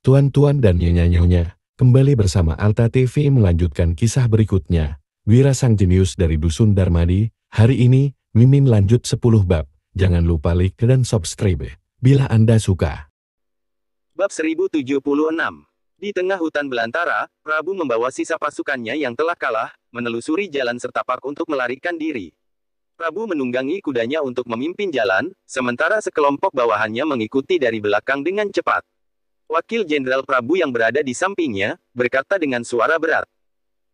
Tuan-tuan dan nyonya-nyonya, kembali bersama Alta TV melanjutkan kisah berikutnya. Wira sang jenius dari Dusun Darmadi. Hari ini, Mimin lanjut 10 bab. Jangan lupa like dan subscribe bila Anda suka. Bab 1076. Di tengah hutan belantara, Prabu membawa sisa pasukannya yang telah kalah, menelusuri jalan setapak untuk melarikan diri. Prabu menunggangi kudanya untuk memimpin jalan, sementara sekelompok bawahannya mengikuti dari belakang dengan cepat. Wakil Jenderal Prabu yang berada di sampingnya, berkata dengan suara berat.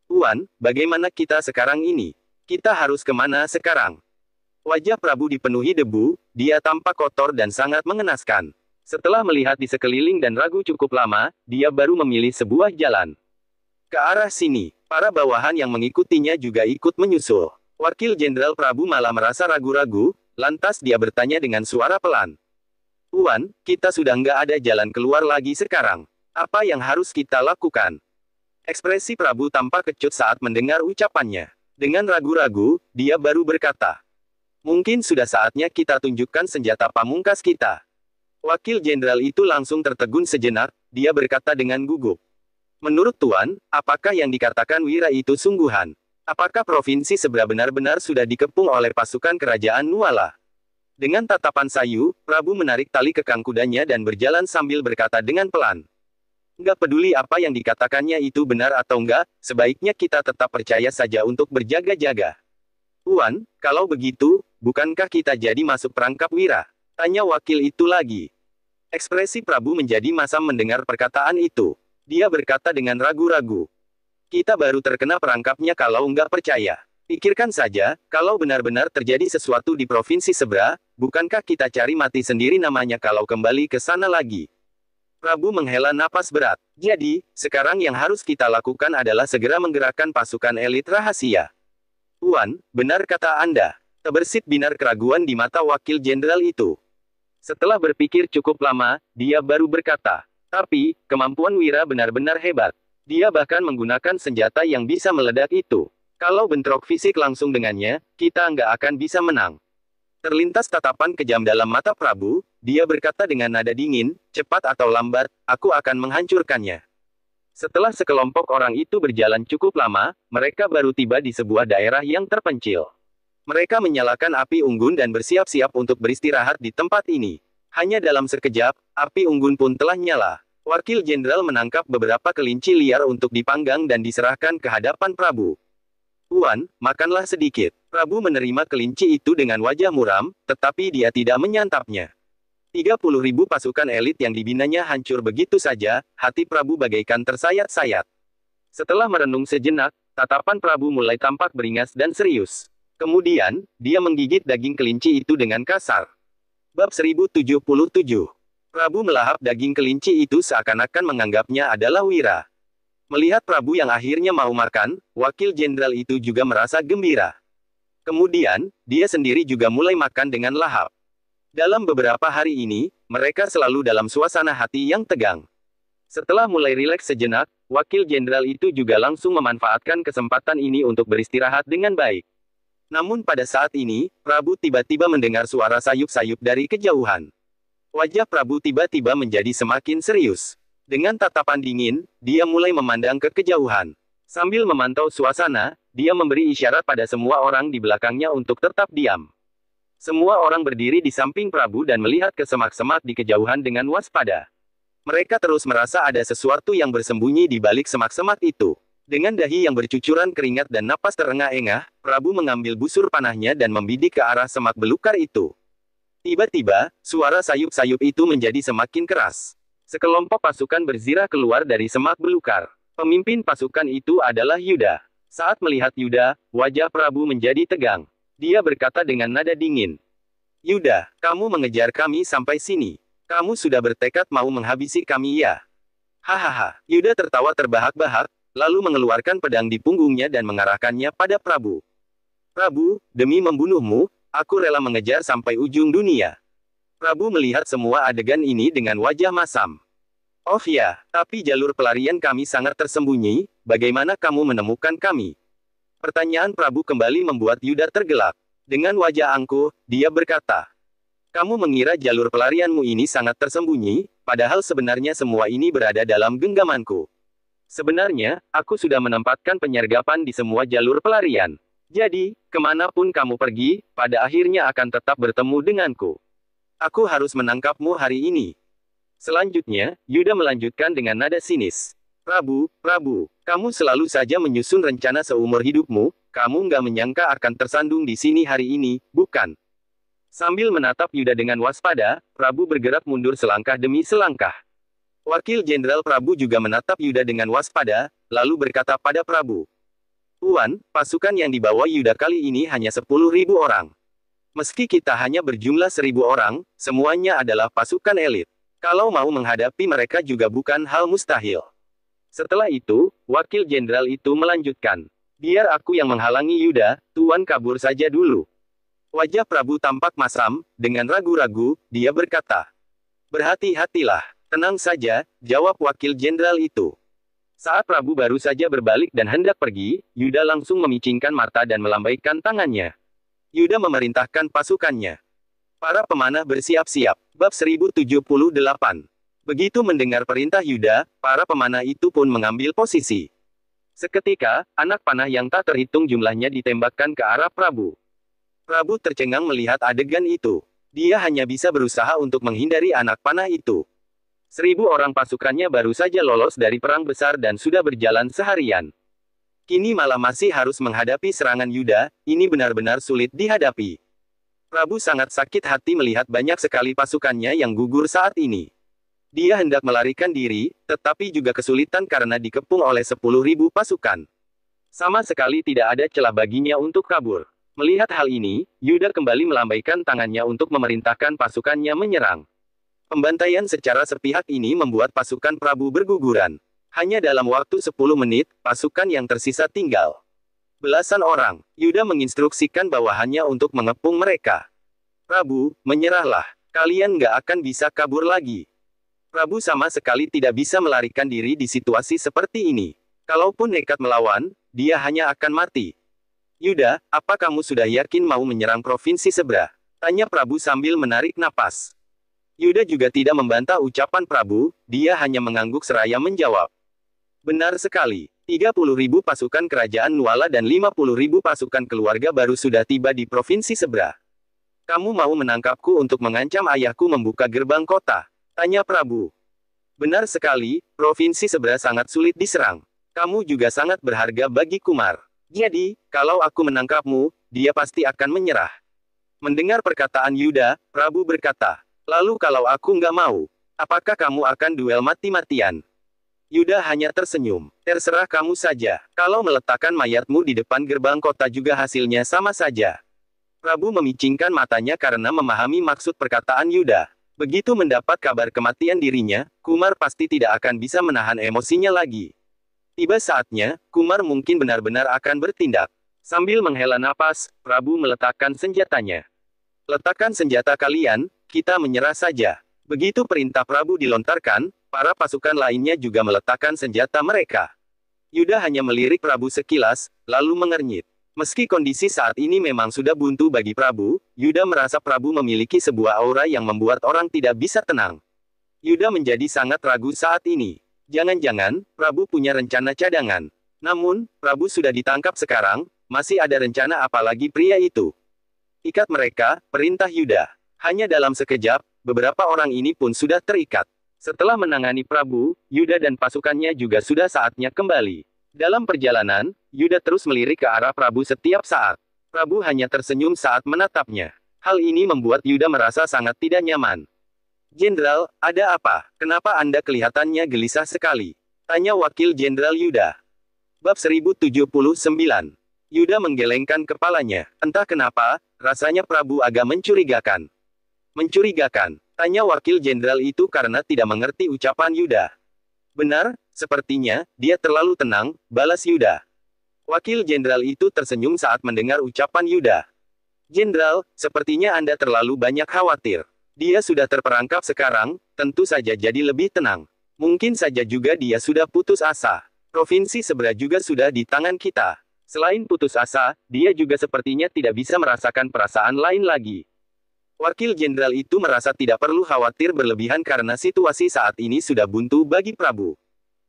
"Tuan, bagaimana kita sekarang ini? Kita harus kemana sekarang?" Wajah Prabu dipenuhi debu, dia tampak kotor dan sangat mengenaskan. Setelah melihat di sekeliling dan ragu cukup lama, dia baru memilih sebuah jalan. Ke arah sini, para bawahan yang mengikutinya juga ikut menyusul. Wakil Jenderal Prabu malah merasa ragu-ragu, lantas dia bertanya dengan suara pelan. "Tuan, kita sudah nggak ada jalan keluar lagi sekarang. Apa yang harus kita lakukan?" Ekspresi Prabu tampak kecut saat mendengar ucapannya. Dengan ragu-ragu, dia baru berkata, "Mungkin sudah saatnya kita tunjukkan senjata pamungkas kita." Wakil Jenderal itu langsung tertegun sejenak, dia berkata dengan gugup. "Menurut Tuan, apakah yang dikatakan Wira itu sungguhan? Apakah provinsi Seberang benar-benar sudah dikepung oleh pasukan kerajaan Nuala?" Dengan tatapan sayu, Prabu menarik tali kekang kudanya dan berjalan sambil berkata dengan pelan. "Nggak peduli apa yang dikatakannya itu benar atau enggak, sebaiknya kita tetap percaya saja untuk berjaga-jaga." "Tuan, kalau begitu, bukankah kita jadi masuk perangkap Wira?" tanya wakil itu lagi. Ekspresi Prabu menjadi masam mendengar perkataan itu. Dia berkata dengan ragu-ragu. "Kita baru terkena perangkapnya kalau nggak percaya. Pikirkan saja, kalau benar-benar terjadi sesuatu di Provinsi Seberang, bukankah kita cari mati sendiri namanya kalau kembali ke sana lagi?" Prabu menghela napas berat. "Jadi, sekarang yang harus kita lakukan adalah segera menggerakkan pasukan elit rahasia." "Tuan, benar kata Anda." Terbersit binar keraguan di mata wakil jenderal itu. Setelah berpikir cukup lama, dia baru berkata, "Tapi, kemampuan Wira benar-benar hebat. Dia bahkan menggunakan senjata yang bisa meledak itu. Kalau bentrok fisik langsung dengannya, kita nggak akan bisa menang." Terlintas tatapan kejam dalam mata Prabu, dia berkata dengan nada dingin, "Cepat atau lambat, aku akan menghancurkannya." Setelah sekelompok orang itu berjalan cukup lama, mereka baru tiba di sebuah daerah yang terpencil. Mereka menyalakan api unggun dan bersiap-siap untuk beristirahat di tempat ini. Hanya dalam sekejap, api unggun pun telah nyala. Wakil Jenderal menangkap beberapa kelinci liar untuk dipanggang dan diserahkan ke hadapan Prabu. "Tuan, makanlah sedikit." Prabu menerima kelinci itu dengan wajah muram, tetapi dia tidak menyantapnya. 30.000 pasukan elit yang dibinanya hancur begitu saja, hati Prabu bagaikan tersayat-sayat. Setelah merenung sejenak, tatapan Prabu mulai tampak beringas dan serius. Kemudian, dia menggigit daging kelinci itu dengan kasar. Bab 1077. Prabu melahap daging kelinci itu seakan-akan menganggapnya adalah Wira. Melihat Prabu yang akhirnya mau makan, wakil jenderal itu juga merasa gembira. Kemudian, dia sendiri juga mulai makan dengan lahap. Dalam beberapa hari ini, mereka selalu dalam suasana hati yang tegang. Setelah mulai rileks sejenak, wakil jenderal itu juga langsung memanfaatkan kesempatan ini untuk beristirahat dengan baik. Namun pada saat ini, Prabu tiba-tiba mendengar suara sayup-sayup dari kejauhan. Wajah Prabu tiba-tiba menjadi semakin serius. Dengan tatapan dingin, dia mulai memandang ke kejauhan. Sambil memantau suasana, dia memberi isyarat pada semua orang di belakangnya untuk tetap diam. Semua orang berdiri di samping Prabu dan melihat ke semak-semak di kejauhan dengan waspada. Mereka terus merasa ada sesuatu yang bersembunyi di balik semak-semak itu. Dengan dahi yang bercucuran keringat dan napas terengah-engah, Prabu mengambil busur panahnya dan membidik ke arah semak belukar itu. Tiba-tiba, suara sayup-sayup itu menjadi semakin keras. Sekelompok pasukan berzirah keluar dari semak belukar. Pemimpin pasukan itu adalah Yuda. Saat melihat Yuda, wajah Prabu menjadi tegang. Dia berkata dengan nada dingin. "Yuda, kamu mengejar kami sampai sini. Kamu sudah bertekad mau menghabisi kami ya?" Hahaha. Yuda tertawa terbahak-bahak, lalu mengeluarkan pedang di punggungnya dan mengarahkannya pada Prabu. "Prabu, demi membunuhmu, aku rela mengejar sampai ujung dunia." Prabu melihat semua adegan ini dengan wajah masam. "Oh ya, tapi jalur pelarian kami sangat tersembunyi, bagaimana kamu menemukan kami?" Pertanyaan Prabu kembali membuat Yuda tergelak. Dengan wajah angkuh, dia berkata, Kamu mengira jalur pelarianmu ini sangat tersembunyi, padahal sebenarnya semua ini berada dalam genggamanku. Sebenarnya, aku sudah menempatkan penyergapan di semua jalur pelarian. Jadi, kemanapun kamu pergi, pada akhirnya akan tetap bertemu denganku. Aku harus menangkapmu hari ini. Selanjutnya, Yuda melanjutkan dengan nada sinis. Prabu, kamu selalu saja menyusun rencana seumur hidupmu, kamu nggak menyangka akan tersandung di sini hari ini, bukan? Sambil menatap Yuda dengan waspada, Prabu bergerak mundur selangkah demi selangkah. Wakil Jenderal Prabu juga menatap Yuda dengan waspada, lalu berkata pada Prabu. Tuan, pasukan yang dibawa Yuda kali ini hanya 10.000 orang. Meski kita hanya berjumlah 1.000 orang, semuanya adalah pasukan elit. Kalau mau menghadapi mereka juga bukan hal mustahil. Setelah itu, Wakil Jenderal itu melanjutkan. Biar aku yang menghalangi Yuda, Tuan kabur saja dulu. Wajah Prabu tampak masam, dengan ragu-ragu, dia berkata. Berhati-hatilah. Tenang saja, jawab Wakil Jenderal itu. Saat Prabu baru saja berbalik dan hendak pergi, Yuda langsung memicingkan mata dan melambaikan tangannya. Yuda memerintahkan pasukannya. Para pemanah bersiap-siap. Bab 1078. Begitu mendengar perintah Yuda, para pemanah itu pun mengambil posisi. Seketika, anak panah yang tak terhitung jumlahnya ditembakkan ke arah Prabu. Prabu tercengang melihat adegan itu. Dia hanya bisa berusaha untuk menghindari anak panah itu. 1.000 orang pasukannya baru saja lolos dari perang besar dan sudah berjalan seharian. Kini malah masih harus menghadapi serangan Yuda, ini benar-benar sulit dihadapi. Prabu sangat sakit hati melihat banyak sekali pasukannya yang gugur saat ini. Dia hendak melarikan diri, tetapi juga kesulitan karena dikepung oleh 10.000 pasukan. Sama sekali tidak ada celah baginya untuk kabur. Melihat hal ini, Yuda kembali melambaikan tangannya untuk memerintahkan pasukannya menyerang. Pembantaian secara sepihak ini membuat pasukan Prabu berguguran. Hanya dalam waktu 10 menit, pasukan yang tersisa tinggal belasan orang. Yuda menginstruksikan bawahannya untuk mengepung mereka. Prabu, menyerahlah. Kalian nggak akan bisa kabur lagi. Prabu sama sekali tidak bisa melarikan diri di situasi seperti ini. Kalaupun nekat melawan, dia hanya akan mati. Yuda, apa kamu sudah yakin mau menyerang Provinsi Seberang? Tanya Prabu sambil menarik napas. Yuda juga tidak membantah ucapan Prabu, dia hanya mengangguk seraya menjawab. Benar sekali, 30.000 pasukan kerajaan Nuala dan 50.000 pasukan keluarga baru sudah tiba di Provinsi Seberang. Kamu mau menangkapku untuk mengancam ayahku membuka gerbang kota? Tanya Prabu. Benar sekali, Provinsi Seberang sangat sulit diserang. Kamu juga sangat berharga bagi Kumar. Jadi, kalau aku menangkapmu, dia pasti akan menyerah. Mendengar perkataan Yuda, Prabu berkata. Lalu kalau aku nggak mau, apakah kamu akan duel mati-matian? Yuda hanya tersenyum. Terserah kamu saja. Kalau meletakkan mayatmu di depan gerbang kota juga hasilnya sama saja. Prabu memicingkan matanya karena memahami maksud perkataan Yuda. Begitu mendapat kabar kematian dirinya, Kumar pasti tidak akan bisa menahan emosinya lagi. Tiba saatnya, Kumar mungkin benar-benar akan bertindak. Sambil menghela napas, Prabu meletakkan senjatanya. Letakkan senjata kalian, kita menyerah saja. Begitu perintah Prabu dilontarkan, para pasukan lainnya juga meletakkan senjata mereka. Yuda hanya melirik Prabu sekilas, lalu mengernyit. Meski kondisi saat ini memang sudah buntu bagi Prabu, Yuda merasa Prabu memiliki sebuah aura yang membuat orang tidak bisa tenang. Yuda menjadi sangat ragu saat ini. Jangan-jangan, Prabu punya rencana cadangan. Namun, Prabu sudah ditangkap sekarang, masih ada rencana apa lagi pria itu? Ikat mereka, perintah Yuda. Hanya dalam sekejap, beberapa orang ini pun sudah terikat. Setelah menangani Prabu, Yuda dan pasukannya juga sudah saatnya kembali. Dalam perjalanan, Yuda terus melirik ke arah Prabu setiap saat. Prabu hanya tersenyum saat menatapnya. Hal ini membuat Yuda merasa sangat tidak nyaman. Jenderal, ada apa? Kenapa Anda kelihatannya gelisah sekali? Tanya Wakil Jenderal Yuda. Bab 1079. Yuda menggelengkan kepalanya. Entah kenapa, rasanya Prabu agak mencurigakan. Mencurigakan, tanya Wakil Jenderal itu karena tidak mengerti ucapan Yuda. Benar, sepertinya, dia terlalu tenang, balas Yuda. Wakil Jenderal itu tersenyum saat mendengar ucapan Yuda. Jenderal, sepertinya Anda terlalu banyak khawatir. Dia sudah terperangkap sekarang, tentu saja jadi lebih tenang. Mungkin saja juga dia sudah putus asa. Provinsi Seberang juga sudah di tangan kita. Selain putus asa, dia juga sepertinya tidak bisa merasakan perasaan lain lagi. Wakil jenderal itu merasa tidak perlu khawatir berlebihan karena situasi saat ini sudah buntu bagi Prabu.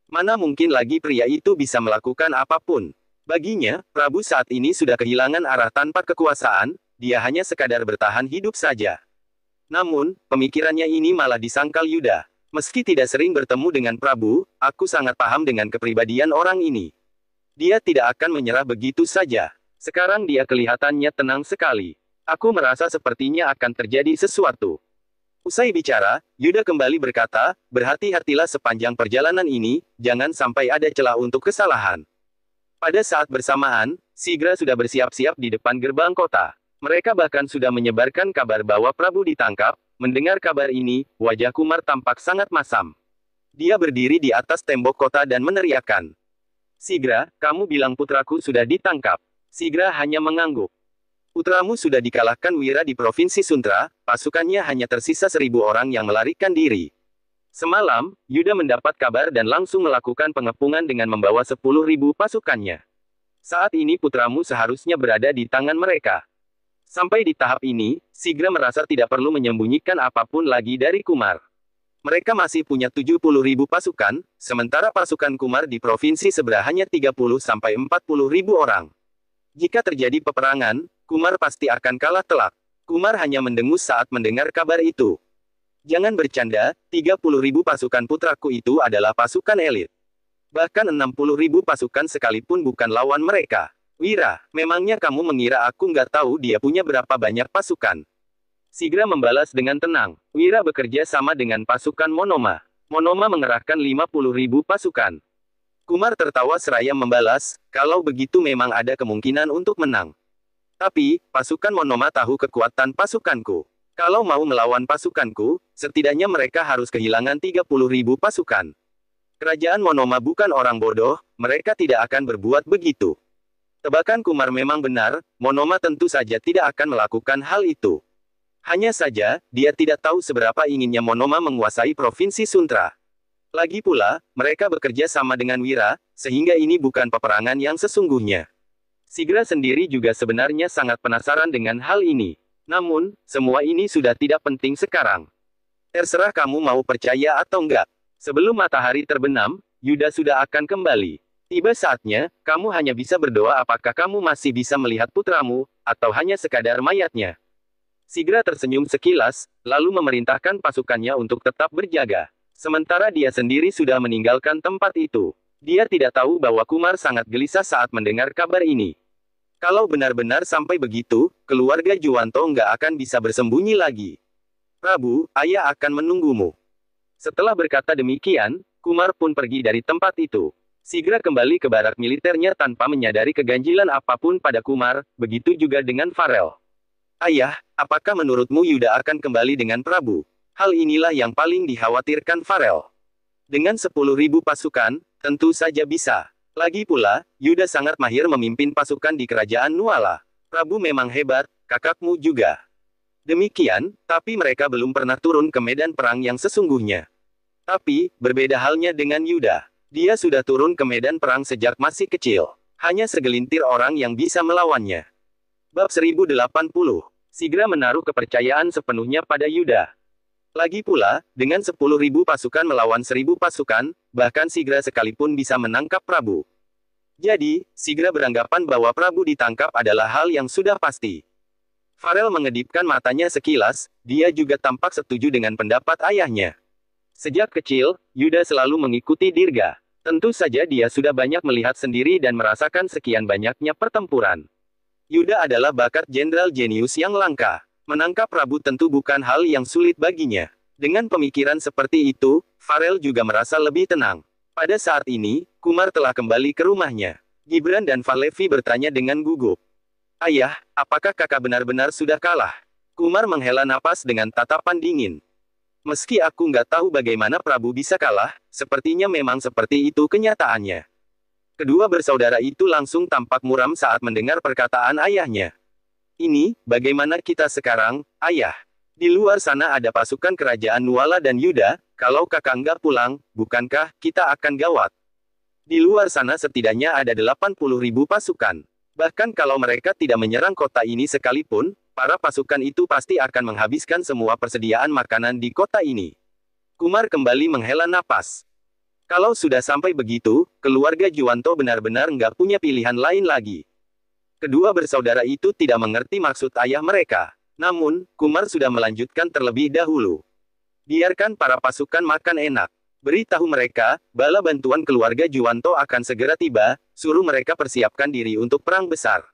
Mana mungkin lagi pria itu bisa melakukan apapun. Baginya, Prabu saat ini sudah kehilangan arah tanpa kekuasaan, dia hanya sekadar bertahan hidup saja. Namun, pemikirannya ini malah disangkal Yuda. Meski tidak sering bertemu dengan Prabu, aku sangat paham dengan kepribadian orang ini. Dia tidak akan menyerah begitu saja. Sekarang dia kelihatannya tenang sekali. Aku merasa sepertinya akan terjadi sesuatu. Usai bicara, Yuda kembali berkata, berhati-hatilah sepanjang perjalanan ini, jangan sampai ada celah untuk kesalahan. Pada saat bersamaan, Sigra sudah bersiap-siap di depan gerbang kota. Mereka bahkan sudah menyebarkan kabar bahwa Prabu ditangkap. Mendengar kabar ini, wajah Kumar tampak sangat masam. Dia berdiri di atas tembok kota dan meneriakkan. Sigra, kamu bilang putraku sudah ditangkap. Sigra hanya mengangguk. Putramu sudah dikalahkan Wira di Provinsi Suntra, pasukannya hanya tersisa 1.000 orang yang melarikan diri. Semalam, Yuda mendapat kabar dan langsung melakukan pengepungan dengan membawa 10.000 pasukannya. Saat ini putramu seharusnya berada di tangan mereka. Sampai di tahap ini, Sigra merasa tidak perlu menyembunyikan apapun lagi dari Kumar. Mereka masih punya 70.000 pasukan, sementara pasukan Kumar di provinsi sebelah hanya 30-40.000 orang. Jika terjadi peperangan, Kumar pasti akan kalah telak. Kumar hanya mendengus saat mendengar kabar itu. Jangan bercanda, 30.000 pasukan putraku itu adalah pasukan elit. Bahkan 60.000 pasukan sekalipun bukan lawan mereka. Wira, memangnya kamu mengira aku nggak tahu dia punya berapa banyak pasukan? Sigra membalas dengan tenang. Wira bekerja sama dengan pasukan Monoma. Monoma mengerahkan 50.000 pasukan. Kumar tertawa seraya membalas, kalau begitu memang ada kemungkinan untuk menang. Tapi, pasukan Monoma tahu kekuatan pasukanku. Kalau mau melawan pasukanku, setidaknya mereka harus kehilangan 30.000 pasukan. Kerajaan Monoma bukan orang bodoh, mereka tidak akan berbuat begitu. Tebakan Kumar memang benar, Monoma tentu saja tidak akan melakukan hal itu. Hanya saja, dia tidak tahu seberapa inginnya Monoma menguasai Provinsi Suntra. Lagi pula, mereka bekerja sama dengan Wira, sehingga ini bukan peperangan yang sesungguhnya. Sigra sendiri juga sebenarnya sangat penasaran dengan hal ini. Namun, semua ini sudah tidak penting sekarang. Terserah kamu mau percaya atau enggak. Sebelum matahari terbenam, Yuda sudah akan kembali. Tiba saatnya, kamu hanya bisa berdoa apakah kamu masih bisa melihat putramu, atau hanya sekadar mayatnya. Sigra tersenyum sekilas, lalu memerintahkan pasukannya untuk tetap berjaga. Sementara dia sendiri sudah meninggalkan tempat itu. Dia tidak tahu bahwa Kumar sangat gelisah saat mendengar kabar ini. Kalau benar-benar sampai begitu, keluarga Juwanto nggak akan bisa bersembunyi lagi. Prabu, ayah akan menunggumu. Setelah berkata demikian, Kumar pun pergi dari tempat itu. Sigra kembali ke barak militernya tanpa menyadari keganjilan apapun pada Kumar, begitu juga dengan Farel. Ayah, apakah menurutmu Yuda akan kembali dengan Prabu? Hal inilah yang paling dikhawatirkan Farel. Dengan 10.000 pasukan, tentu saja bisa. Lagi pula, Yuda sangat mahir memimpin pasukan di kerajaan Nuala. Prabu memang hebat, kakakmu juga. Demikian, tapi mereka belum pernah turun ke medan perang yang sesungguhnya. Tapi, berbeda halnya dengan Yuda. Dia sudah turun ke medan perang sejak masih kecil. Hanya segelintir orang yang bisa melawannya. Bab 1080. Sigra menaruh kepercayaan sepenuhnya pada Yuda. Lagi pula, dengan 10.000 pasukan melawan 1.000 pasukan, bahkan Sigra sekalipun bisa menangkap Prabu. Jadi, Sigra beranggapan bahwa Prabu ditangkap adalah hal yang sudah pasti. Farel mengedipkan matanya sekilas, dia juga tampak setuju dengan pendapat ayahnya. Sejak kecil, Yuda selalu mengikuti Dirga. Tentu saja dia sudah banyak melihat sendiri dan merasakan sekian banyaknya pertempuran. Yuda adalah bakat jenderal jenius yang langka. Menangkap Prabu tentu bukan hal yang sulit baginya. Dengan pemikiran seperti itu, Farel juga merasa lebih tenang. Pada saat ini, Kumar telah kembali ke rumahnya. Gibran dan Valevi bertanya dengan gugup. Ayah, apakah kakak benar-benar sudah kalah? Kumar menghela napas dengan tatapan dingin. Meski aku nggak tahu bagaimana Prabu bisa kalah, sepertinya memang seperti itu kenyataannya. Kedua bersaudara itu langsung tampak muram saat mendengar perkataan ayahnya. Ini, bagaimana kita sekarang, ayah? Di luar sana ada pasukan kerajaan Nuala dan Yuda, kalau kakak nggak pulang, bukankah kita akan gawat? Di luar sana setidaknya ada 80.000 pasukan. Bahkan kalau mereka tidak menyerang kota ini sekalipun, para pasukan itu pasti akan menghabiskan semua persediaan makanan di kota ini. Kumar kembali menghela napas. Kalau sudah sampai begitu, keluarga Juwanto benar-benar nggak punya pilihan lain lagi. Kedua bersaudara itu tidak mengerti maksud ayah mereka. Namun, Kumar sudah melanjutkan terlebih dahulu. Biarkan para pasukan makan enak. Beritahu mereka, bala bantuan keluarga Juwanto akan segera tiba, suruh mereka persiapkan diri untuk perang besar.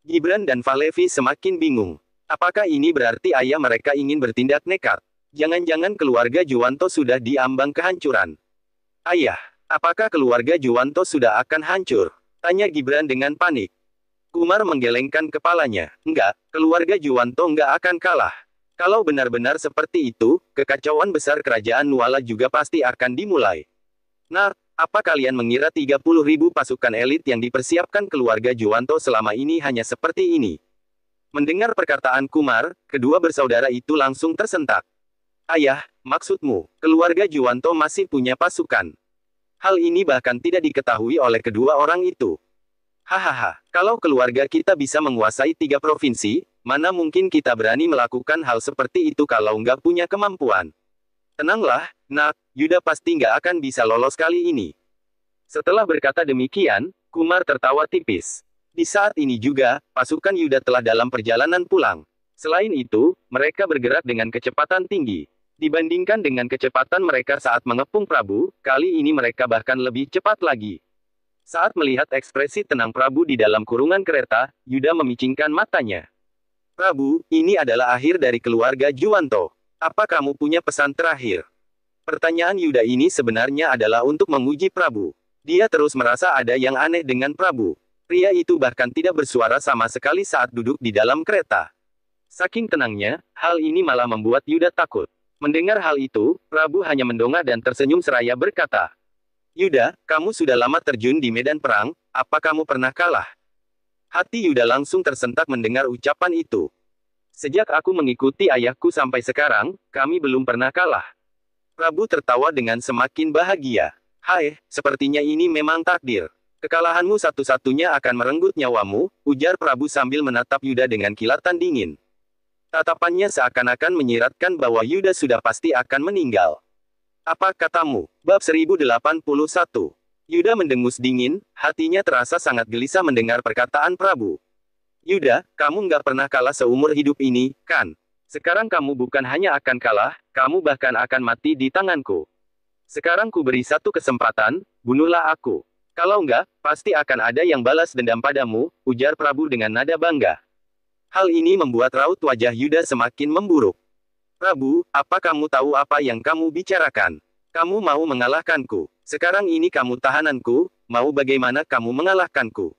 Gibran dan Valevi semakin bingung. Apakah ini berarti ayah mereka ingin bertindak nekat? Jangan-jangan keluarga Juwanto sudah di ambang kehancuran. Ayah, apakah keluarga Juwanto sudah akan hancur? Tanya Gibran dengan panik. Kumar menggelengkan kepalanya. Enggak, keluarga Juwanto enggak akan kalah. Kalau benar-benar seperti itu, kekacauan besar kerajaan Nuala juga pasti akan dimulai. Nah, apa kalian mengira 30.000 pasukan elit yang dipersiapkan keluarga Juwanto selama ini hanya seperti ini? Mendengar perkataan Kumar, kedua bersaudara itu langsung tersentak. Ayah, maksudmu, keluarga Juwanto masih punya pasukan. Hal ini bahkan tidak diketahui oleh kedua orang itu. Hahaha, kalau keluarga kita bisa menguasai 3 provinsi, mana mungkin kita berani melakukan hal seperti itu kalau nggak punya kemampuan. Tenanglah, nak, Yuda pasti nggak akan bisa lolos kali ini. Setelah berkata demikian, Kumar tertawa tipis. Di saat ini juga, pasukan Yuda telah dalam perjalanan pulang. Selain itu, mereka bergerak dengan kecepatan tinggi. Dibandingkan dengan kecepatan mereka saat mengepung Prabu, kali ini mereka bahkan lebih cepat lagi. Saat melihat ekspresi tenang Prabu di dalam kurungan kereta, Yuda memicingkan matanya. Prabu, ini adalah akhir dari keluarga Juwanto. Apa kamu punya pesan terakhir? Pertanyaan Yuda ini sebenarnya adalah untuk menguji Prabu. Dia terus merasa ada yang aneh dengan Prabu. Pria itu bahkan tidak bersuara sama sekali saat duduk di dalam kereta. Saking tenangnya, hal ini malah membuat Yuda takut. Mendengar hal itu, Prabu hanya mendongak dan tersenyum seraya berkata, Yuda, kamu sudah lama terjun di medan perang, apa kamu pernah kalah? Hati Yuda langsung tersentak mendengar ucapan itu. Sejak aku mengikuti ayahku sampai sekarang, kami belum pernah kalah. Prabu tertawa dengan semakin bahagia. Hai, sepertinya ini memang takdir. Kekalahanmu satu-satunya akan merenggut nyawamu, ujar Prabu sambil menatap Yuda dengan kilatan dingin. Tatapannya seakan-akan menyiratkan bahwa Yuda sudah pasti akan meninggal. Apa katamu? Bab 1081. Yuda mendengus dingin, hatinya terasa sangat gelisah mendengar perkataan Prabu. Yuda, kamu nggak pernah kalah seumur hidup ini, kan? Sekarang kamu bukan hanya akan kalah, kamu bahkan akan mati di tanganku. Sekarang ku beri satu kesempatan, bunuhlah aku. Kalau enggak, pasti akan ada yang balas dendam padamu, ujar Prabu dengan nada bangga. Hal ini membuat raut wajah Yuda semakin memburuk. Prabu, apa kamu tahu apa yang kamu bicarakan? Kamu mau mengalahkanku. Sekarang ini kamu tahananku, mau bagaimana kamu mengalahkanku?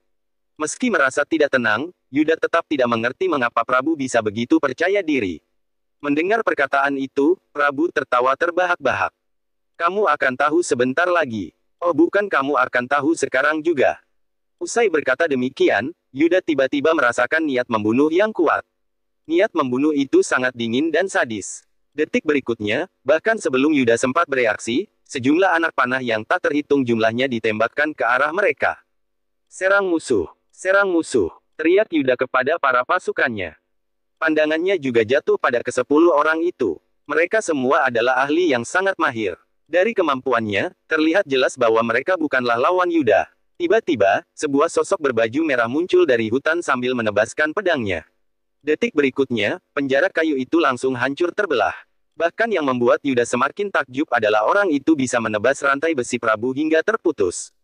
Meski merasa tidak tenang, Yuda tetap tidak mengerti mengapa Prabu bisa begitu percaya diri. Mendengar perkataan itu, Prabu tertawa terbahak-bahak. Kamu akan tahu sebentar lagi. Oh bukan, kamu akan tahu sekarang juga. Usai berkata demikian, Yuda tiba-tiba merasakan niat membunuh yang kuat. Niat membunuh itu sangat dingin dan sadis. Detik berikutnya, bahkan sebelum Yuda sempat bereaksi, sejumlah anak panah yang tak terhitung jumlahnya ditembakkan ke arah mereka. Serang musuh, teriak Yuda kepada para pasukannya. Pandangannya juga jatuh pada ke-10 orang itu. Mereka semua adalah ahli yang sangat mahir. Dari kemampuannya, terlihat jelas bahwa mereka bukanlah lawan Yuda. Tiba-tiba, sebuah sosok berbaju merah muncul dari hutan sambil menebaskan pedangnya. Detik berikutnya, penjara kayu itu langsung hancur terbelah. Bahkan yang membuat Yuda semakin takjub adalah orang itu bisa menebas rantai besi Prabu hingga terputus.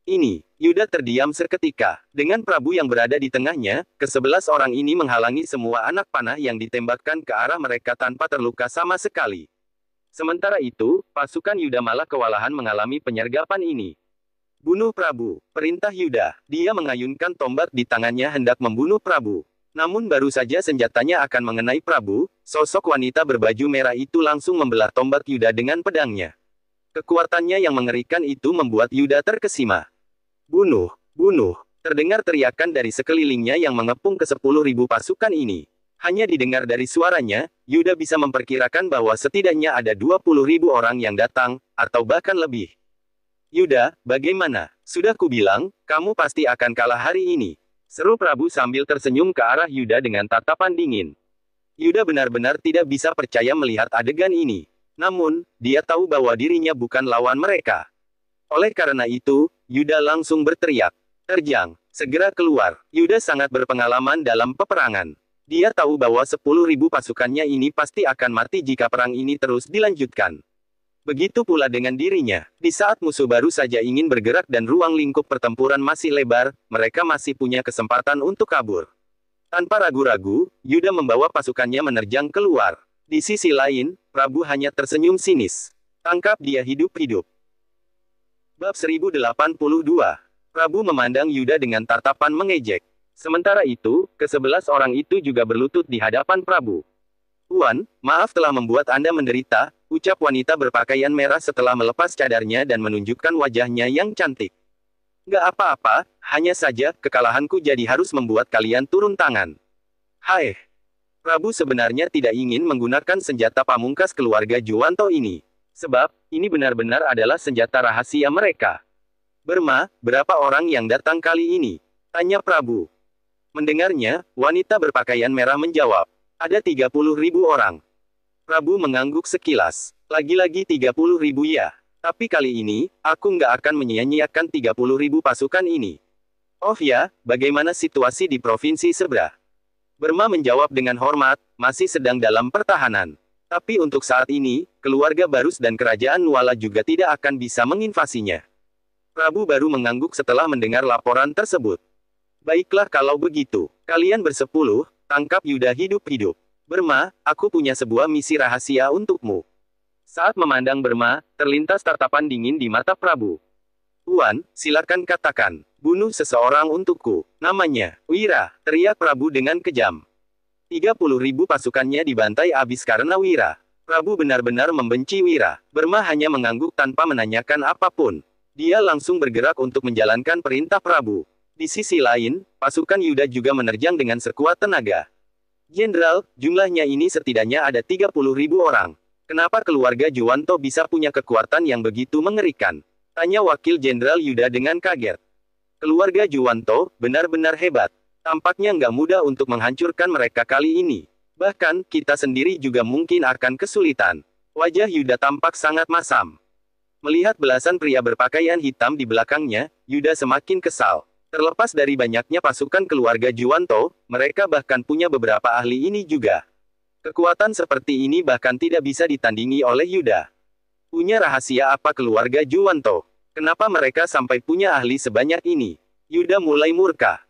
Ini, Yuda terdiam seketika. Dengan Prabu yang berada di tengahnya, ke-11 orang ini menghalangi semua anak panah yang ditembakkan ke arah mereka tanpa terluka sama sekali. Sementara itu, pasukan Yuda malah kewalahan mengalami penyergapan ini. Bunuh Prabu, perintah Yuda. Dia mengayunkan tombak di tangannya hendak membunuh Prabu. Namun baru saja senjatanya akan mengenai Prabu, sosok wanita berbaju merah itu langsung membelah tombak Yuda dengan pedangnya. Kekuatannya yang mengerikan itu membuat Yuda terkesima. Bunuh, bunuh, terdengar teriakan dari sekelilingnya yang mengepung ke-10.000 pasukan ini. Hanya didengar dari suaranya, Yuda bisa memperkirakan bahwa setidaknya ada 20.000 orang yang datang, atau bahkan lebih. Yuda, bagaimana? Sudah kubilang, kamu pasti akan kalah hari ini. Seru Prabu sambil tersenyum ke arah Yuda dengan tatapan dingin. Yuda benar-benar tidak bisa percaya melihat adegan ini. Namun, dia tahu bahwa dirinya bukan lawan mereka. Oleh karena itu, Yuda langsung berteriak. Terjang, segera keluar. Yuda sangat berpengalaman dalam peperangan. Dia tahu bahwa 10.000 pasukannya ini pasti akan mati jika perang ini terus dilanjutkan. Begitu pula dengan dirinya. Di saat musuh baru saja ingin bergerak dan ruang lingkup pertempuran masih lebar, mereka masih punya kesempatan untuk kabur. Tanpa ragu-ragu, Yuda membawa pasukannya menerjang keluar. Di sisi lain, Prabu hanya tersenyum sinis. Tangkap dia hidup-hidup. Bab 1082. Prabu memandang Yuda dengan tatapan mengejek. Sementara itu, ke-11 orang itu juga berlutut di hadapan Prabu. Tuan, maaf telah membuat Anda menderita, ucap wanita berpakaian merah setelah melepas cadarnya dan menunjukkan wajahnya yang cantik. Gak apa-apa, hanya saja, kekalahanku jadi harus membuat kalian turun tangan. Hai. Prabu sebenarnya tidak ingin menggunakan senjata pamungkas keluarga Juwanto ini. Sebab, ini benar-benar adalah senjata rahasia mereka. Berma, berapa orang yang datang kali ini? Tanya Prabu. Mendengarnya, wanita berpakaian merah menjawab. Ada 30.000 orang. Prabu mengangguk sekilas. Lagi-lagi 30.000 ya. Tapi kali ini, aku nggak akan menyia-nyiakan 30.000 pasukan ini. Oh ya, bagaimana situasi di Provinsi Seberang? Berma menjawab dengan hormat, masih sedang dalam pertahanan. Tapi untuk saat ini, keluarga Barus dan kerajaan Nuala juga tidak akan bisa menginvasinya. Prabu baru mengangguk setelah mendengar laporan tersebut. Baiklah kalau begitu, kalian bersepuluh, tangkap Yuda hidup-hidup. Berma, aku punya sebuah misi rahasia untukmu. Saat memandang Berma, terlintas tatapan dingin di mata Prabu. Tuan, silakan katakan, bunuh seseorang untukku. Namanya, Wira, teriak Prabu dengan kejam. 30.000 pasukannya dibantai habis karena Wira. Prabu benar-benar membenci Wira. Berma hanya mengangguk tanpa menanyakan apapun. Dia langsung bergerak untuk menjalankan perintah Prabu. Di sisi lain, pasukan Yuda juga menerjang dengan sekuat tenaga. Jenderal, jumlahnya ini setidaknya ada 30.000 orang. Kenapa keluarga Juwanto bisa punya kekuatan yang begitu mengerikan? Tanya Wakil Jenderal Yuda dengan kaget. Keluarga Juwanto, benar-benar hebat. Tampaknya nggak mudah untuk menghancurkan mereka kali ini. Bahkan, kita sendiri juga mungkin akan kesulitan. Wajah Yuda tampak sangat masam. Melihat belasan pria berpakaian hitam di belakangnya, Yuda semakin kesal. Terlepas dari banyaknya pasukan keluarga Juwanto, mereka bahkan punya beberapa ahli ini juga. Kekuatan seperti ini bahkan tidak bisa ditandingi oleh Yuda. Punya rahasia apa keluarga Juwanto? Kenapa mereka sampai punya ahli sebanyak ini? Yuda mulai murka.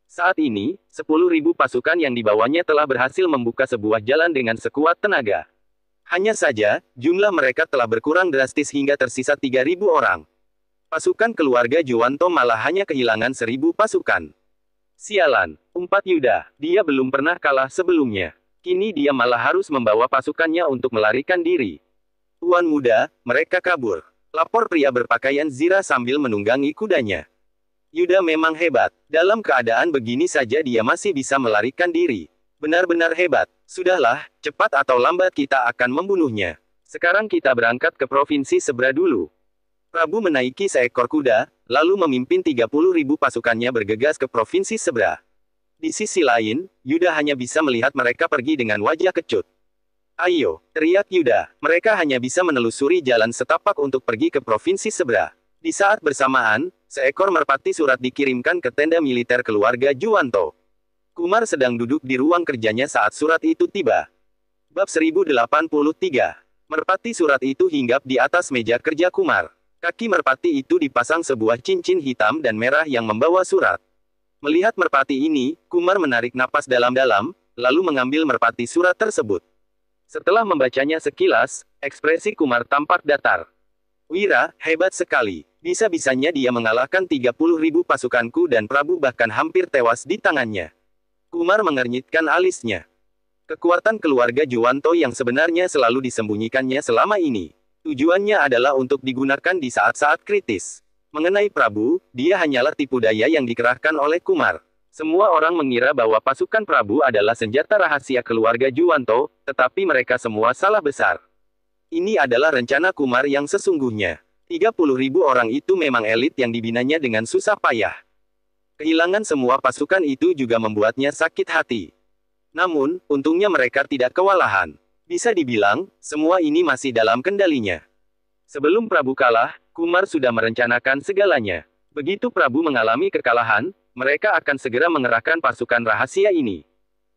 Saat ini, 10.000 pasukan yang dibawanya telah berhasil membuka sebuah jalan dengan sekuat tenaga. Hanya saja, jumlah mereka telah berkurang drastis hingga tersisa 3.000 orang. Pasukan keluarga Juwanto malah hanya kehilangan 1.000 pasukan. Sialan, umpat Yuda, dia belum pernah kalah sebelumnya. Kini dia malah harus membawa pasukannya untuk melarikan diri. Tuan muda, mereka kabur. Lapor pria berpakaian Zira sambil menunggangi kudanya. Yuda memang hebat. Dalam keadaan begini saja dia masih bisa melarikan diri. Benar-benar hebat. Sudahlah, cepat atau lambat kita akan membunuhnya. Sekarang kita berangkat ke Provinsi Seberang dulu. Prabu menaiki seekor kuda, lalu memimpin 30.000 pasukannya bergegas ke Provinsi Seberang. Di sisi lain, Yuda hanya bisa melihat mereka pergi dengan wajah kecut. Ayo, teriak Yuda, mereka hanya bisa menelusuri jalan setapak untuk pergi ke Provinsi Seberang. Di saat bersamaan, seekor merpati surat dikirimkan ke tenda militer keluarga Juwanto. Kumar sedang duduk di ruang kerjanya saat surat itu tiba. Bab 1083. Merpati surat itu hinggap di atas meja kerja Kumar. Kaki merpati itu dipasang sebuah cincin hitam dan merah yang membawa surat. Melihat merpati ini, Kumar menarik napas dalam-dalam, lalu mengambil merpati surat tersebut. Setelah membacanya sekilas, ekspresi Kumar tampak datar. Wira, hebat sekali. Bisa-bisanya dia mengalahkan 30.000 pasukanku dan Prabu bahkan hampir tewas di tangannya. Kumar mengernyitkan alisnya. Kekuatan keluarga Juwanto yang sebenarnya selalu disembunyikannya selama ini. Tujuannya adalah untuk digunakan di saat-saat kritis. Mengenai Prabu, dia hanyalah tipu daya yang dikerahkan oleh Kumar. Semua orang mengira bahwa pasukan Prabu adalah senjata rahasia keluarga Juwanto, tetapi mereka semua salah besar. Ini adalah rencana Kumar yang sesungguhnya. 30.000 orang itu memang elit yang dibinanya dengan susah payah. Kehilangan semua pasukan itu juga membuatnya sakit hati. Namun, untungnya mereka tidak kewalahan. Bisa dibilang, semua ini masih dalam kendalinya. Sebelum Prabu kalah, Kumar sudah merencanakan segalanya. Begitu Prabu mengalami kekalahan, mereka akan segera mengerahkan pasukan rahasia ini.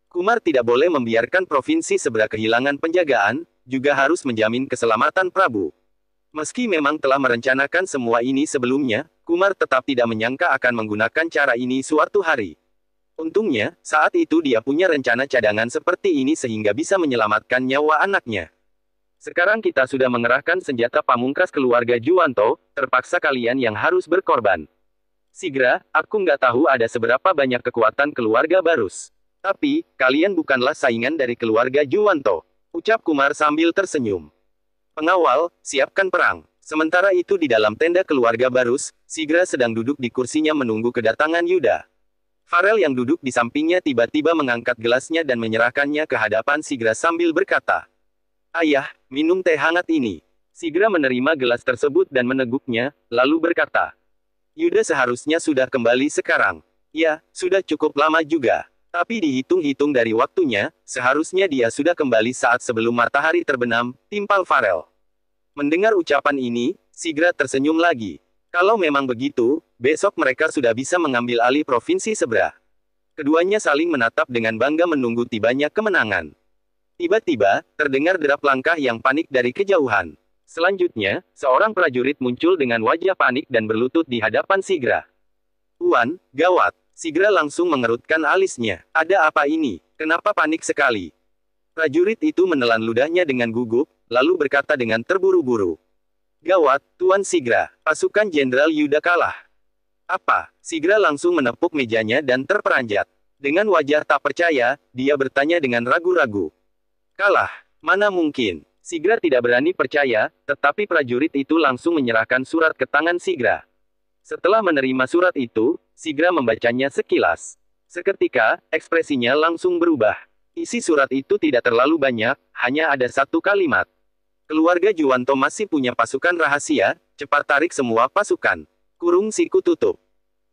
Kumar tidak boleh membiarkan provinsi Seberang kehilangan penjagaan, juga harus menjamin keselamatan Prabu. Meski memang telah merencanakan semua ini sebelumnya, Kumar tetap tidak menyangka akan menggunakan cara ini suatu hari. Untungnya, saat itu dia punya rencana cadangan seperti ini sehingga bisa menyelamatkan nyawa anaknya. Sekarang kita sudah mengerahkan senjata pamungkas keluarga Juwanto, terpaksa kalian yang harus berkorban. Sigra, aku nggak tahu ada seberapa banyak kekuatan keluarga Barus. Tapi, kalian bukanlah saingan dari keluarga Juwanto. Ucap Kumar sambil tersenyum. Pengawal, siapkan perang. Sementara itu di dalam tenda keluarga Barus, Sigra sedang duduk di kursinya menunggu kedatangan Yuda. Farel yang duduk di sampingnya tiba-tiba mengangkat gelasnya dan menyerahkannya ke hadapan Sigra sambil berkata, "Ayah, minum teh hangat ini." Sigra menerima gelas tersebut dan meneguknya, lalu berkata, "Yuda seharusnya sudah kembali sekarang." "Ya, sudah cukup lama juga. Tapi dihitung-hitung dari waktunya, seharusnya dia sudah kembali saat sebelum matahari terbenam," timpal Farel. Mendengar ucapan ini, Sigra tersenyum lagi. Kalau memang begitu, besok mereka sudah bisa mengambil alih provinsi Seberang. Keduanya saling menatap dengan bangga menunggu tibanya kemenangan. Tiba-tiba, terdengar derap langkah yang panik dari kejauhan. Selanjutnya, seorang prajurit muncul dengan wajah panik dan berlutut di hadapan Sigra. "Tuan, gawat!" Sigra langsung mengerutkan alisnya. "Ada apa ini? Kenapa panik sekali?" Prajurit itu menelan ludahnya dengan gugup, lalu berkata dengan terburu-buru. "Gawat, Tuan Sigra, pasukan Jenderal Yuda kalah." "Apa?" Sigra langsung menepuk mejanya dan terperanjat. Dengan wajah tak percaya, dia bertanya dengan ragu-ragu. "Kalah? Mana mungkin?" Sigra tidak berani percaya, tetapi prajurit itu langsung menyerahkan surat ke tangan Sigra. Setelah menerima surat itu, Sigra membacanya sekilas. Seketika, ekspresinya langsung berubah. Isi surat itu tidak terlalu banyak, hanya ada satu kalimat. "Keluarga Juwanto masih punya pasukan rahasia, cepat tarik semua pasukan. Kurung siku tutup."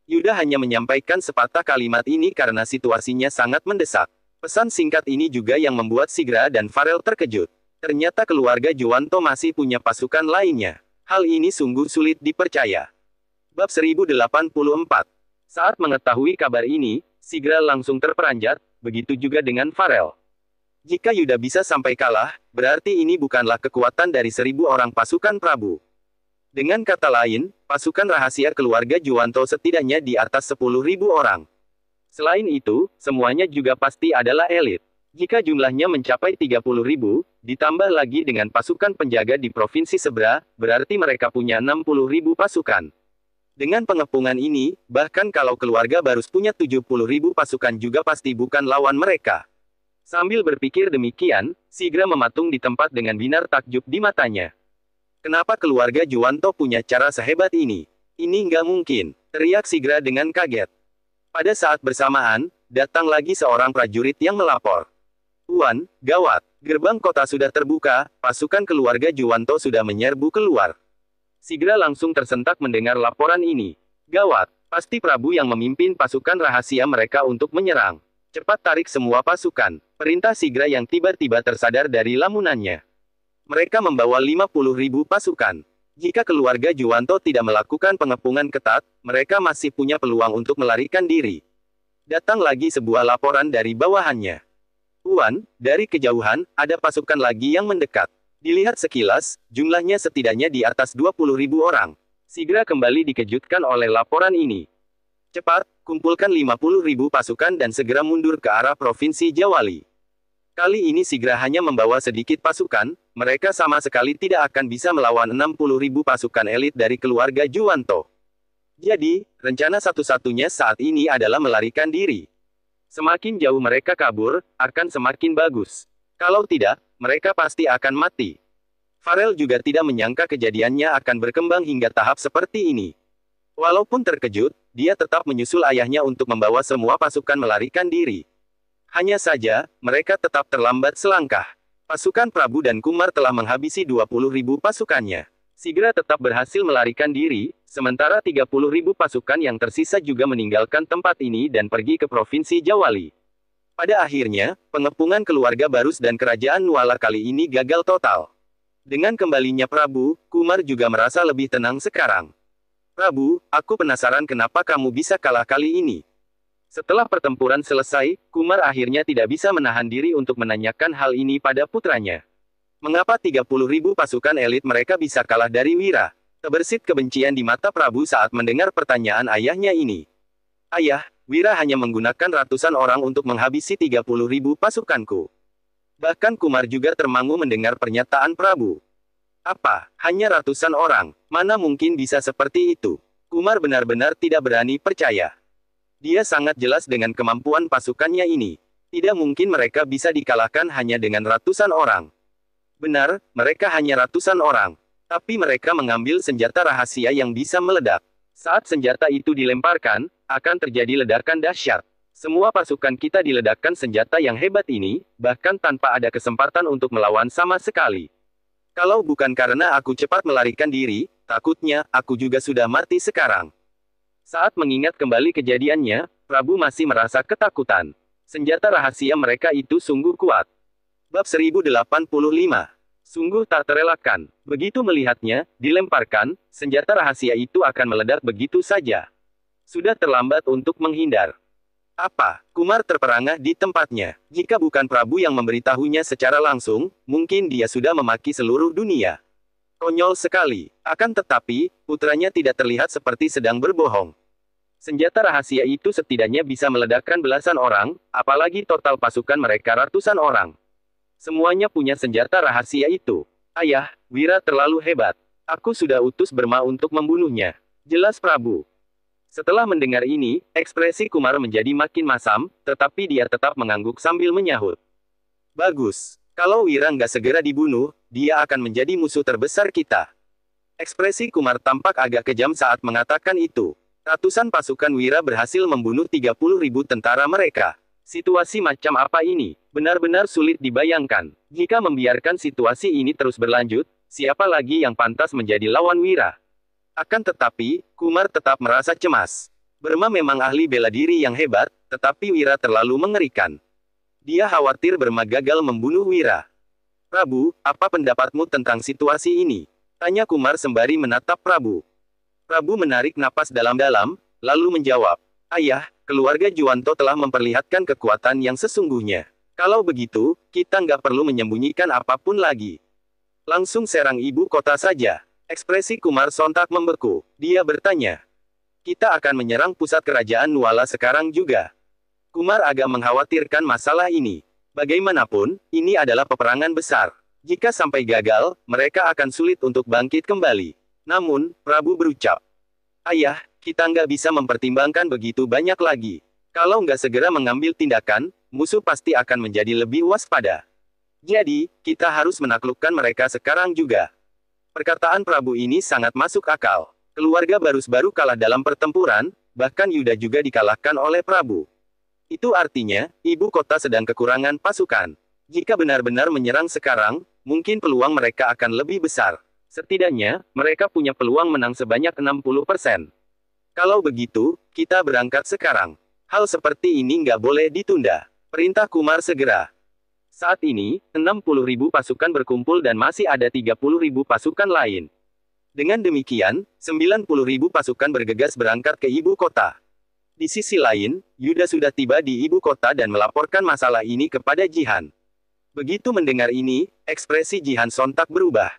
Yuda hanya menyampaikan sepatah kalimat ini karena situasinya sangat mendesak. Pesan singkat ini juga yang membuat Sigra dan Farel terkejut. Ternyata keluarga Juwanto masih punya pasukan lainnya. Hal ini sungguh sulit dipercaya. Bab 1084. Saat mengetahui kabar ini, Sigra langsung terperanjat, begitu juga dengan Farel. Jika Yuda bisa sampai kalah, berarti ini bukanlah kekuatan dari 1000 orang pasukan Prabu. Dengan kata lain, pasukan rahasia keluarga Juwanto setidaknya di atas 10.000 orang. Selain itu, semuanya juga pasti adalah elit. Jika jumlahnya mencapai 30.000, ditambah lagi dengan pasukan penjaga di Provinsi Seberang, berarti mereka punya 60.000 pasukan. Dengan pengepungan ini, bahkan kalau keluarga Barus punya 70.000 pasukan juga pasti bukan lawan mereka. Sambil berpikir demikian, Sigra mematung di tempat dengan binar takjub di matanya. Kenapa keluarga Juwanto punya cara sehebat ini? Ini nggak mungkin, teriak Sigra dengan kaget. Pada saat bersamaan, datang lagi seorang prajurit yang melapor. "Tuan, gawat, gerbang kota sudah terbuka, pasukan keluarga Juwanto sudah menyerbu keluar." Sigra langsung tersentak mendengar laporan ini. Gawat, pasti Prabu yang memimpin pasukan rahasia mereka untuk menyerang. Cepat tarik semua pasukan, perintah Sigra yang tiba-tiba tersadar dari lamunannya. Mereka membawa 50.000 pasukan. Jika keluarga Juwanto tidak melakukan pengepungan ketat, mereka masih punya peluang untuk melarikan diri. Datang lagi sebuah laporan dari bawahannya. "Tuan, dari kejauhan, ada pasukan lagi yang mendekat." Dilihat sekilas, jumlahnya setidaknya di atas 20.000 orang. Sigra kembali dikejutkan oleh laporan ini. "Cepat, kumpulkan 50.000 pasukan dan segera mundur ke arah Provinsi Jawali." Kali ini Sigra hanya membawa sedikit pasukan, mereka sama sekali tidak akan bisa melawan 60.000 pasukan elit dari keluarga Juwanto. Jadi, rencana satu-satunya saat ini adalah melarikan diri. Semakin jauh mereka kabur, akan semakin bagus. Kalau tidak, mereka pasti akan mati. Farel juga tidak menyangka kejadiannya akan berkembang hingga tahap seperti ini. Walaupun terkejut, dia tetap menyusul ayahnya untuk membawa semua pasukan melarikan diri. Hanya saja, mereka tetap terlambat selangkah. Pasukan Prabu dan Kumar telah menghabisi 20.000 pasukannya. Sigra tetap berhasil melarikan diri, sementara 30.000 pasukan yang tersisa juga meninggalkan tempat ini dan pergi ke Provinsi Jawali. Pada akhirnya, pengepungan keluarga Barus dan kerajaan Nuala kali ini gagal total. Dengan kembalinya Prabu, Kumar juga merasa lebih tenang sekarang. Prabu, aku penasaran kenapa kamu bisa kalah kali ini. Setelah pertempuran selesai, Kumar akhirnya tidak bisa menahan diri untuk menanyakan hal ini pada putranya. Mengapa 30.000 pasukan elit mereka bisa kalah dari Wira? Terbersit kebencian di mata Prabu saat mendengar pertanyaan ayahnya ini. Ayah, Wira hanya menggunakan ratusan orang untuk menghabisi 30.000 pasukanku. Bahkan Kumar juga termangu mendengar pernyataan Prabu. Apa, hanya ratusan orang? Mana mungkin bisa seperti itu? Kumar benar-benar tidak berani percaya. Dia sangat jelas dengan kemampuan pasukannya ini. Tidak mungkin mereka bisa dikalahkan hanya dengan ratusan orang. Benar, mereka hanya ratusan orang. Tapi mereka mengambil senjata rahasia yang bisa meledak. Saat senjata itu dilemparkan, akan terjadi ledakan dahsyat. Semua pasukan kita diledakkan senjata yang hebat ini, bahkan tanpa ada kesempatan untuk melawan sama sekali. Kalau bukan karena aku cepat melarikan diri, takutnya aku juga sudah mati sekarang. Saat mengingat kembali kejadiannya, Prabu masih merasa ketakutan. Senjata rahasia mereka itu sungguh kuat. Bab 1085. Sungguh tak terelakkan. Begitu melihatnya, dilemparkan, senjata rahasia itu akan meledak begitu saja. Sudah terlambat untuk menghindar. Apa? Kumar terperangah di tempatnya. Jika bukan Prabu yang memberitahunya secara langsung, mungkin dia sudah memaki seluruh dunia. Konyol sekali. Akan tetapi, putranya tidak terlihat seperti sedang berbohong. Senjata rahasia itu setidaknya bisa meledakkan belasan orang, apalagi total pasukan mereka ratusan orang. Semuanya punya senjata rahasia itu. Ayah, Wira terlalu hebat. Aku sudah utus Berma untuk membunuhnya. Jelas Prabu. Setelah mendengar ini, ekspresi Kumar menjadi makin masam, tetapi dia tetap mengangguk sambil menyahut. Bagus. Kalau Wira nggak segera dibunuh, dia akan menjadi musuh terbesar kita. Ekspresi Kumar tampak agak kejam saat mengatakan itu. Ratusan pasukan Wira berhasil membunuh 30.000 tentara mereka. Situasi macam apa ini? Benar-benar sulit dibayangkan. Jika membiarkan situasi ini terus berlanjut, siapa lagi yang pantas menjadi lawan Wira? Akan tetapi, Kumar tetap merasa cemas. Berma memang ahli bela diri yang hebat, tetapi Wira terlalu mengerikan. Dia khawatir Berma gagal membunuh Wira. Prabu, apa pendapatmu tentang situasi ini? Tanya Kumar sembari menatap Prabu. Prabu menarik napas dalam-dalam, lalu menjawab. Ayah, keluarga Juwanto telah memperlihatkan kekuatan yang sesungguhnya. Kalau begitu, kita nggak perlu menyembunyikan apapun lagi. Langsung serang ibu kota saja. Ekspresi Kumar sontak membeku. Dia bertanya. Kita akan menyerang pusat kerajaan Nuala sekarang juga. Kumar agak mengkhawatirkan masalah ini. Bagaimanapun, ini adalah peperangan besar. Jika sampai gagal, mereka akan sulit untuk bangkit kembali. Namun, Prabu berucap. Ayah, kita nggak bisa mempertimbangkan begitu banyak lagi. Kalau nggak segera mengambil tindakan, musuh pasti akan menjadi lebih waspada. Jadi, kita harus menaklukkan mereka sekarang juga. Perkataan Prabu ini sangat masuk akal. Keluarga Barus baru kalah dalam pertempuran, bahkan Yuda juga dikalahkan oleh Prabu. Itu artinya, ibu kota sedang kekurangan pasukan. Jika benar-benar menyerang sekarang, mungkin peluang mereka akan lebih besar. Setidaknya, mereka punya peluang menang sebanyak 60%. Kalau begitu, kita berangkat sekarang. Hal seperti ini nggak boleh ditunda. Perintah Kumar segera. Saat ini, 60.000 pasukan berkumpul dan masih ada 30.000 pasukan lain. Dengan demikian, 90.000 pasukan bergegas berangkat ke ibu kota. Di sisi lain, Yuda sudah tiba di ibu kota dan melaporkan masalah ini kepada Jihan. Begitu mendengar ini, ekspresi Jihan sontak berubah.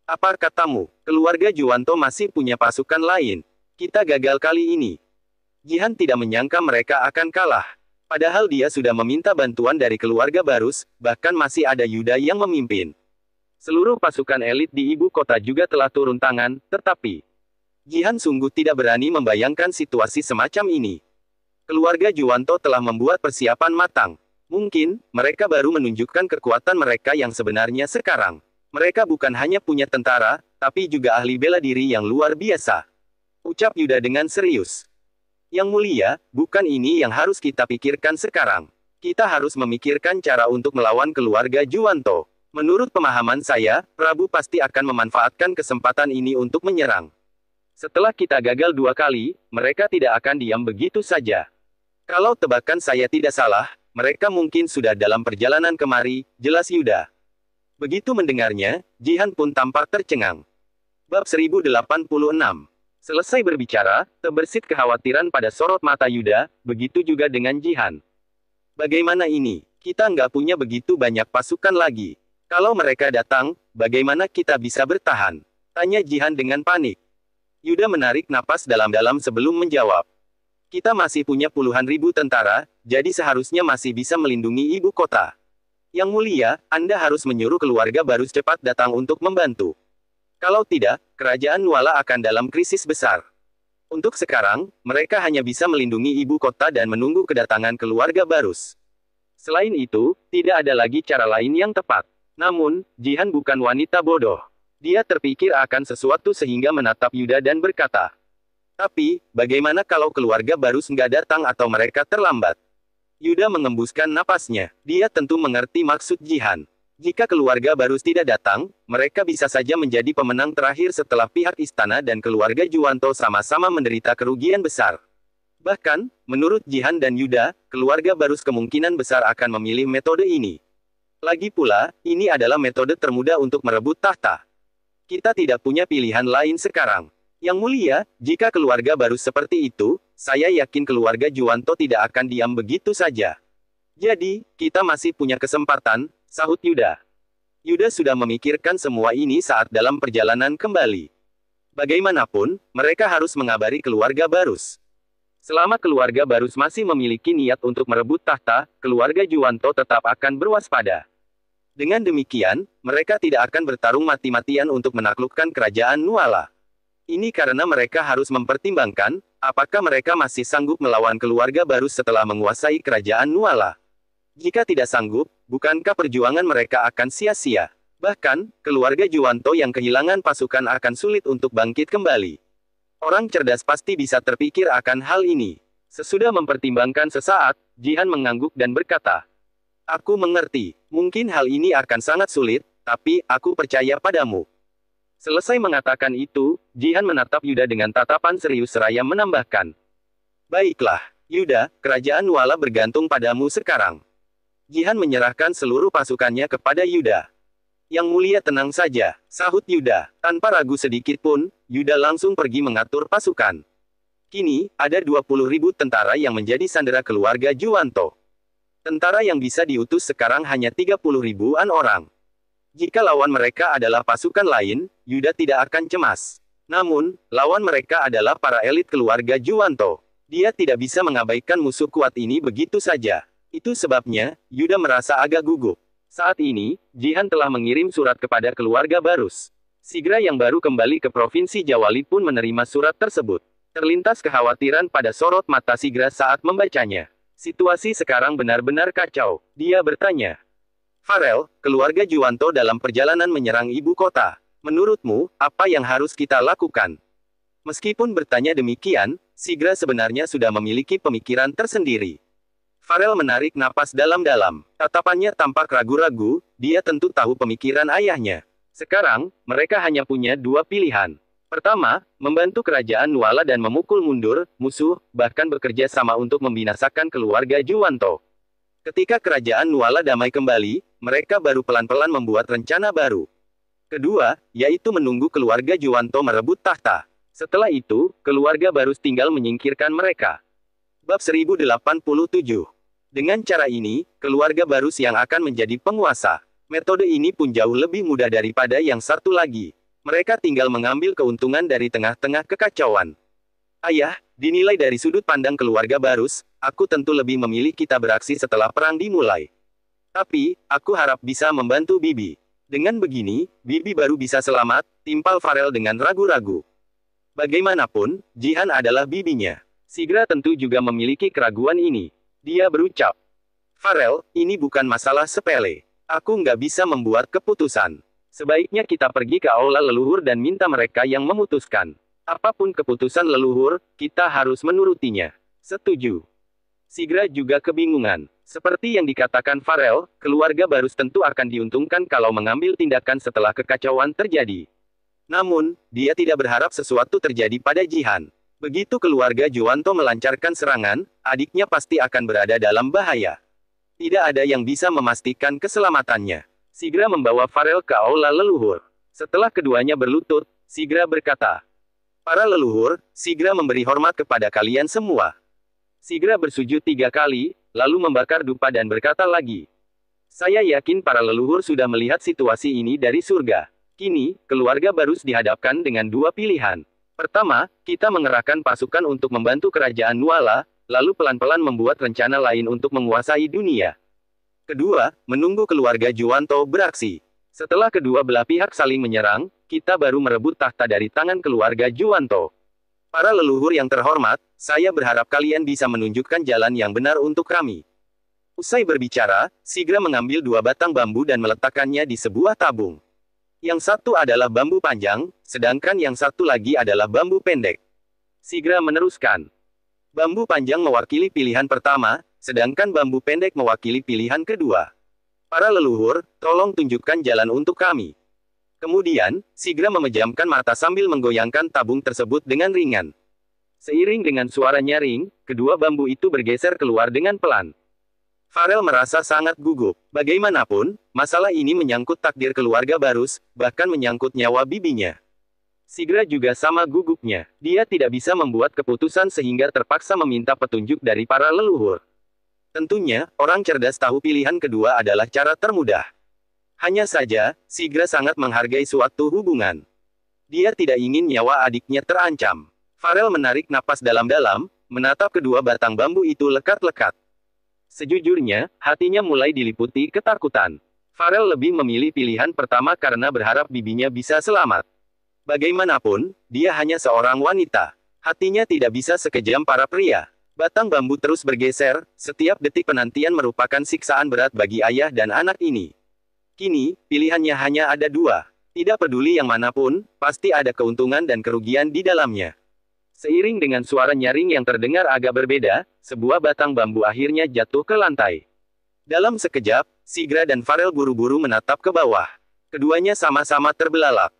Apa katamu, keluarga Juwanto masih punya pasukan lain? Kita gagal kali ini. Jihan tidak menyangka mereka akan kalah. Padahal dia sudah meminta bantuan dari keluarga Barus, bahkan masih ada Yuda yang memimpin. Seluruh pasukan elit di ibu kota juga telah turun tangan, tetapi Jihan sungguh tidak berani membayangkan situasi semacam ini. Keluarga Juwanto telah membuat persiapan matang. Mungkin, mereka baru menunjukkan kekuatan mereka yang sebenarnya sekarang. Mereka bukan hanya punya tentara, tapi juga ahli bela diri yang luar biasa. Ucap Yuda dengan serius. Yang mulia, bukan ini yang harus kita pikirkan sekarang. Kita harus memikirkan cara untuk melawan keluarga Juwanto. Menurut pemahaman saya, Prabu pasti akan memanfaatkan kesempatan ini untuk menyerang. Setelah kita gagal 2 kali, mereka tidak akan diam begitu saja. Kalau tebakan saya tidak salah, mereka mungkin sudah dalam perjalanan kemari, jelas Yuda. Begitu mendengarnya, Jihan pun tampak tercengang. Bab 1086. Selesai berbicara, terbersit kekhawatiran pada sorot mata Yuda, begitu juga dengan Jihan. Bagaimana ini? Kita nggak punya begitu banyak pasukan lagi. Kalau mereka datang, bagaimana kita bisa bertahan? Tanya Jihan dengan panik. Yuda menarik napas dalam-dalam sebelum menjawab. Kita masih punya puluhan ribu tentara, jadi seharusnya masih bisa melindungi ibu kota. Yang mulia, Anda harus menyuruh keluarga baru cepat datang untuk membantu. Kalau tidak, kerajaan Nuala akan dalam krisis besar. Untuk sekarang, mereka hanya bisa melindungi ibu kota dan menunggu kedatangan keluarga Barus. Selain itu, tidak ada lagi cara lain yang tepat. Namun, Jihan bukan wanita bodoh. Dia terpikir akan sesuatu sehingga menatap Yuda dan berkata, tapi, bagaimana kalau keluarga Barus nggak datang atau mereka terlambat? Yuda mengembuskan napasnya. Dia tentu mengerti maksud Jihan. Jika keluarga Barus tidak datang, mereka bisa saja menjadi pemenang terakhir setelah pihak istana dan keluarga Juwanto sama-sama menderita kerugian besar. Bahkan, menurut Jihan dan Yuda, keluarga Barus kemungkinan besar akan memilih metode ini. Lagi pula, ini adalah metode termudah untuk merebut tahta. Kita tidak punya pilihan lain sekarang. Yang mulia, jika keluarga Barus seperti itu, saya yakin keluarga Juwanto tidak akan diam begitu saja. Jadi, kita masih punya kesempatan, sahut Yuda. Yuda sudah memikirkan semua ini saat dalam perjalanan kembali. Bagaimanapun, mereka harus mengabari keluarga Barus. Selama keluarga Barus masih memiliki niat untuk merebut tahta, keluarga Juwanto tetap akan berwaspada. Dengan demikian, mereka tidak akan bertarung mati-matian untuk menaklukkan kerajaan Nuala. Ini karena mereka harus mempertimbangkan, apakah mereka masih sanggup melawan keluarga Barus setelah menguasai kerajaan Nuala. Jika tidak sanggup, bukankah perjuangan mereka akan sia-sia? Bahkan, keluarga Juwanto yang kehilangan pasukan akan sulit untuk bangkit kembali. Orang cerdas pasti bisa terpikir akan hal ini. Sesudah mempertimbangkan sesaat, Jihan mengangguk dan berkata, aku mengerti, mungkin hal ini akan sangat sulit, tapi aku percaya padamu. Selesai mengatakan itu, Jihan menatap Yuda dengan tatapan serius seraya menambahkan. Baiklah, Yuda, kerajaan Nuala bergantung padamu sekarang. Jihan menyerahkan seluruh pasukannya kepada Yuda. Yang mulia tenang saja, sahut Yuda. Tanpa ragu sedikit pun, Yuda langsung pergi mengatur pasukan. Kini, ada 20.000 tentara yang menjadi sandera keluarga Juwanto. Tentara yang bisa diutus sekarang hanya 30.000-an orang. Jika lawan mereka adalah pasukan lain, Yuda tidak akan cemas. Namun, lawan mereka adalah para elit keluarga Juwanto. Dia tidak bisa mengabaikan musuh kuat ini begitu saja. Itu sebabnya, Yuda merasa agak gugup. Saat ini, Jihan telah mengirim surat kepada keluarga Barus. Sigra yang baru kembali ke Provinsi Jawali pun menerima surat tersebut. Terlintas kekhawatiran pada sorot mata Sigra saat membacanya. Situasi sekarang benar-benar kacau. Dia bertanya. Farel, keluarga Juwanto dalam perjalanan menyerang ibu kota. Menurutmu, apa yang harus kita lakukan? Meskipun bertanya demikian, Sigra sebenarnya sudah memiliki pemikiran tersendiri. Farel menarik napas dalam-dalam. Tatapannya tampak ragu-ragu, dia tentu tahu pemikiran ayahnya. Sekarang, mereka hanya punya 2 pilihan. Pertama, membantu kerajaan Nuala dan memukul mundur musuh, bahkan bekerja sama untuk membinasakan keluarga Juwanto. Ketika kerajaan Nuala damai kembali, mereka baru pelan-pelan membuat rencana baru. Kedua, yaitu menunggu keluarga Juwanto merebut tahta. Setelah itu, keluarga Barus tinggal menyingkirkan mereka. Bab 1087. Dengan cara ini, keluarga Barus yang akan menjadi penguasa. Metode ini pun jauh lebih mudah daripada yang satu lagi. Mereka tinggal mengambil keuntungan dari tengah-tengah kekacauan. Ayah, dinilai dari sudut pandang keluarga Barus, aku tentu lebih memilih kita beraksi setelah perang dimulai. Tapi, aku harap bisa membantu Bibi. Dengan begini, Bibi baru bisa selamat, timpal Farel dengan ragu-ragu. Bagaimanapun, Jihan adalah bibinya. Sigra tentu juga memiliki keraguan ini. Dia berucap, Farel, ini bukan masalah sepele. Aku nggak bisa membuat keputusan. Sebaiknya kita pergi ke aula leluhur dan minta mereka yang memutuskan. Apapun keputusan leluhur, kita harus menurutinya. Setuju. Sigra juga kebingungan. Seperti yang dikatakan Farel, keluarga Barus tentu akan diuntungkan kalau mengambil tindakan setelah kekacauan terjadi. Namun, dia tidak berharap sesuatu terjadi pada Jihan. Begitu keluarga Juwanto melancarkan serangan, adiknya pasti akan berada dalam bahaya. Tidak ada yang bisa memastikan keselamatannya. Sigra membawa Farel ke aula leluhur. Setelah keduanya berlutut, Sigra berkata, "Para leluhur, Sigra memberi hormat kepada kalian semua." Sigra bersujud 3 kali, lalu membakar dupa dan berkata lagi, "Saya yakin para leluhur sudah melihat situasi ini dari surga. Kini, keluarga Barus dihadapkan dengan 2 pilihan. Pertama, kita mengerahkan pasukan untuk membantu kerajaan Nuala, lalu pelan-pelan membuat rencana lain untuk menguasai dunia. Kedua, menunggu keluarga Juwanto beraksi. Setelah kedua belah pihak saling menyerang, kita baru merebut tahta dari tangan keluarga Juwanto. Para leluhur yang terhormat, saya berharap kalian bisa menunjukkan jalan yang benar untuk kami." Usai berbicara, Sigra mengambil 2 batang bambu dan meletakkannya di sebuah tabung. Yang satu adalah bambu panjang, sedangkan yang satu lagi adalah bambu pendek. Sigra meneruskan. Bambu panjang mewakili pilihan pertama, sedangkan bambu pendek mewakili pilihan kedua. Para leluhur, tolong tunjukkan jalan untuk kami. Kemudian, Sigra memejamkan mata sambil menggoyangkan tabung tersebut dengan ringan. Seiring dengan suara nyaring, kedua bambu itu bergeser keluar dengan pelan. Farel merasa sangat gugup. Bagaimanapun, masalah ini menyangkut takdir keluarga Barus, bahkan menyangkut nyawa bibinya. Sigra juga sama gugupnya. Dia tidak bisa membuat keputusan sehingga terpaksa meminta petunjuk dari para leluhur. Tentunya, orang cerdas tahu pilihan kedua adalah cara termudah. Hanya saja, Sigra sangat menghargai suatu hubungan. Dia tidak ingin nyawa adiknya terancam. Farel menarik napas dalam-dalam, menatap kedua batang bambu itu lekat-lekat. Sejujurnya, hatinya mulai diliputi ketakutan. Farel lebih memilih pilihan pertama karena berharap bibinya bisa selamat. Bagaimanapun, dia hanya seorang wanita. Hatinya tidak bisa sekejam para pria. Batang bambu terus bergeser, setiap detik penantian merupakan siksaan berat bagi ayah dan anak ini. Kini, pilihannya hanya ada 2. Tidak peduli yang manapun, pasti ada keuntungan dan kerugian di dalamnya. Seiring dengan suara nyaring yang terdengar agak berbeda, sebuah batang bambu akhirnya jatuh ke lantai. Dalam sekejap, Sigra dan Farel buru-buru menatap ke bawah. Keduanya sama-sama terbelalak.